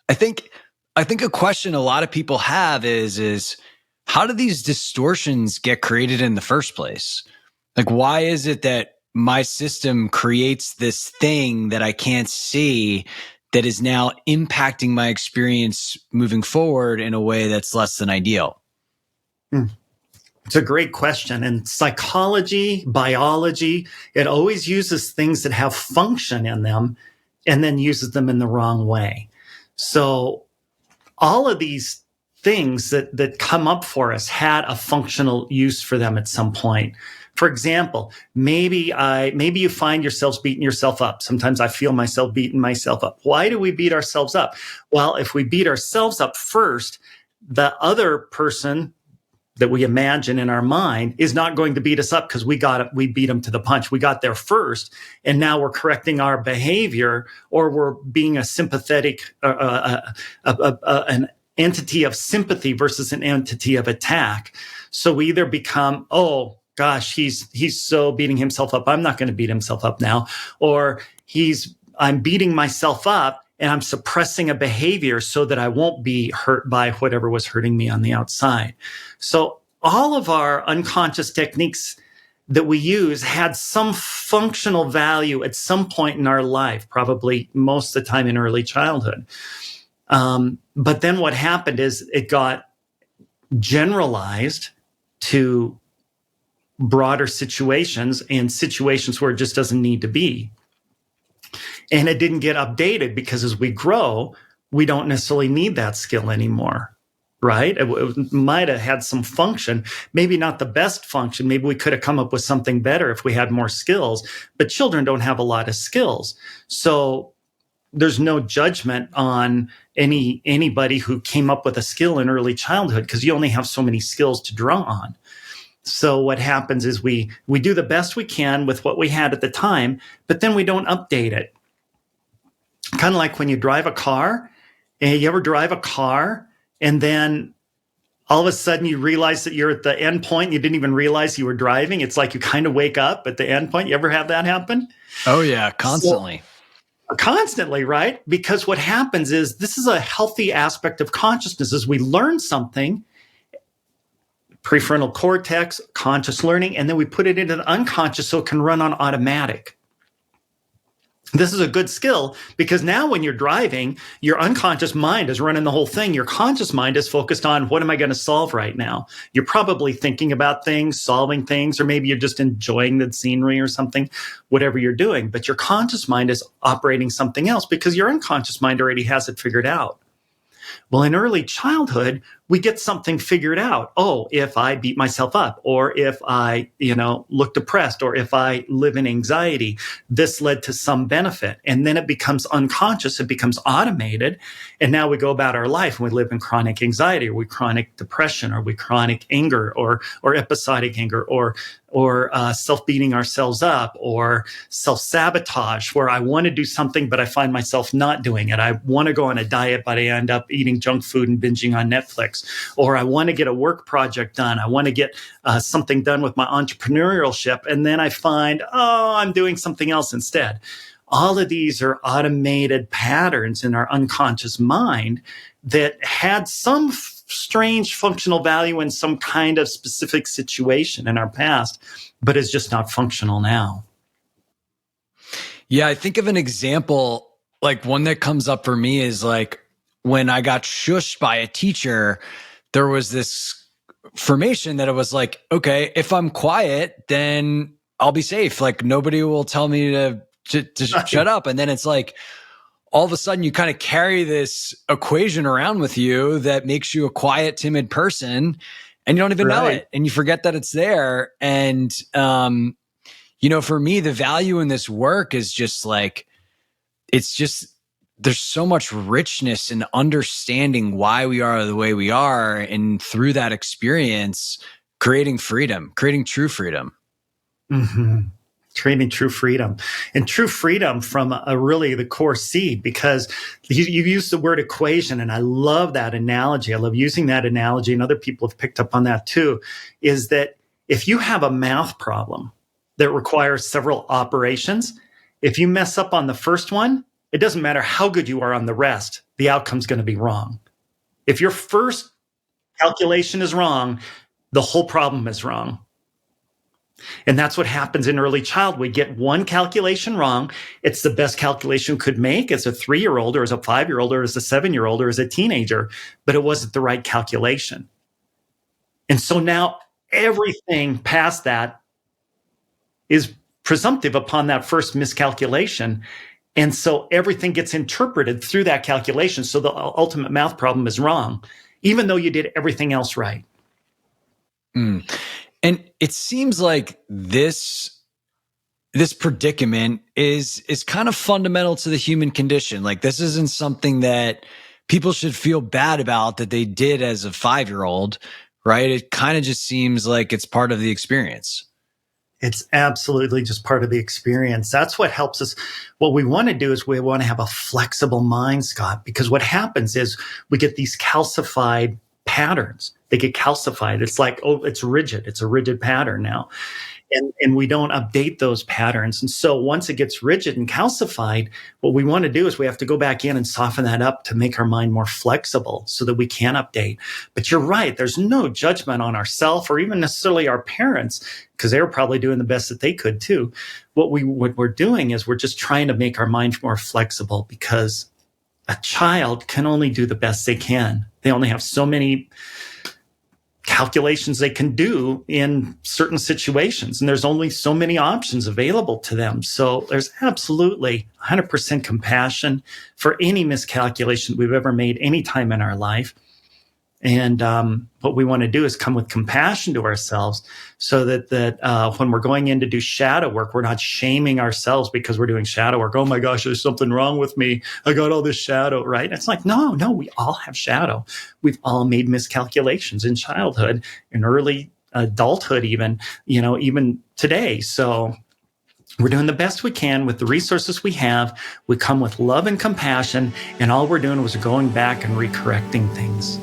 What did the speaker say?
I think a question a lot of people have is how do these distortions get created in the first place? Like, why is it that my system creates this thing that I can't see that is now impacting my experience moving forward in a way that's less than ideal? It's a great question. And psychology, biology, it always uses things that have function in them and then uses them in the wrong way. So all of these things that come up for us had a functional use for them at some point. For example, maybe you find yourselves beating yourself up. Sometimes I feel myself beating myself up. Why do we beat ourselves up? Well, if we beat ourselves up first, the other person that we imagine in our mind is not going to beat us up because we beat them to the punch. We got there first, and now we're correcting our behavior, or we're being a sympathetic, an entity of sympathy versus an entity of attack. So we either become, oh gosh, he's so beating himself up, I'm not going to beat himself up now, or I'm beating myself up and I'm suppressing a behavior so that I won't be hurt by whatever was hurting me on the outside. So all of our unconscious techniques that we use had some functional value at some point in our life, probably most of the time in early childhood. But then what happened is it got generalized to broader situations and situations where it just doesn't need to be. And it didn't get updated because as we grow, we don't necessarily need that skill anymore, right? It might have had some function, maybe not the best function. Maybe we could have come up with something better if we had more skills, but children don't have a lot of skills. So there's no judgment on anybody who came up with a skill in early childhood because you only have so many skills to draw on. So what happens is we do the best we can with what we had at the time, but then we don't update it. Kind of like when you drive a car, and you ever drive a car and then all of a sudden you realize that you're at the end point and you didn't even realize you were driving. It's like you kind of wake up at the end point. You ever have that happen? Oh yeah, constantly. Constantly, right? Because what happens is this is a healthy aspect of consciousness. As we learn something, prefrontal cortex, conscious learning, and then we put it into the unconscious so it can run on automatic. This is a good skill because now when you're driving, your unconscious mind is running the whole thing. Your conscious mind is focused on what am I going to solve right now? You're probably thinking about things, solving things, or maybe you're just enjoying the scenery or something, whatever you're doing. But your conscious mind is operating something else because your unconscious mind already has it figured out. Well, in early childhood, we get something figured out. Oh, if I beat myself up, or if I, look depressed, or if I live in anxiety, this led to some benefit. And then it becomes unconscious. It becomes automated. And now we go about our life and we live in chronic anxiety, or we chronic depression, or we chronic anger, or episodic anger, or self-beating ourselves up, or self-sabotage, where I want to do something, but I find myself not doing it. I want to go on a diet, but I end up eating junk food and binging on Netflix. Or I want to get a work project done. I want to get something done with my entrepreneurship. And then I find, I'm doing something else instead. All of these are automated patterns in our unconscious mind that had some strange functional value in some kind of specific situation in our past, but is just not functional now. Yeah, I think of an example, like one that comes up for me is like when I got shushed by a teacher, there was this formation that it was like, okay, if I'm quiet, then I'll be safe. Like nobody will tell me to shut up. And then it's like, all of a sudden you kind of carry this equation around with you that makes you a quiet, timid person and you don't even know it. And you forget that it's there. And, for me, the value in this work is just like, there's so much richness in understanding why we are the way we are. And through that experience, creating freedom, creating true freedom. Mm-hmm. Creating true freedom, and true freedom from really the core seed, because you use the word equation. And I love that analogy. I love using that analogy. And other people have picked up on that too, is that if you have a math problem that requires several operations, if you mess up on the first one, it doesn't matter how good you are on the rest. the outcome's going to be wrong. If your first calculation is wrong, the whole problem is wrong. And that's what happens in early childhood. We get one calculation wrong. It's the best calculation we could make as a 3-year-old or as a 5-year-old or as a 7-year-old or as a teenager, but it wasn't the right calculation. And so now everything past that is presumptive upon that first miscalculation. And so everything gets interpreted through that calculation. So the ultimate math problem is wrong, even though you did everything else right. Mm. And it seems like this predicament is kind of fundamental to the human condition. Like, this isn't something that people should feel bad about that they did as a 5-year-old, right? It kind of just seems like it's part of the experience. It's absolutely just part of the experience. That's what helps us. What we want to do is we want to have a flexible mind, Scott, because what happens is we get these calcified patterns. They get calcified. It's like, oh, it's rigid. It's a rigid pattern now. And we don't update those patterns. And so once it gets rigid and calcified, what we want to do is we have to go back in and soften that up to make our mind more flexible so that we can update. But you're right. There's no judgment on ourselves or even necessarily our parents, because they were probably doing the best that they could too. What we're doing is we're just trying to make our mind more flexible, because a child can only do the best they can. They only have so many calculations they can do in certain situations, and there's only so many options available to them. So there's absolutely 100% compassion for any miscalculation we've ever made any time in our life. And what we want to do is come with compassion to ourselves, so that when we're going in to do shadow work, we're not shaming ourselves because we're doing shadow work. Oh my gosh, there's something wrong with me. I got all this shadow, right? It's like, no, we all have shadow. We've all made miscalculations in childhood, in early adulthood, even today. So we're doing the best we can with the resources we have. We come with love and compassion, and all we're doing was going back and recorrecting things.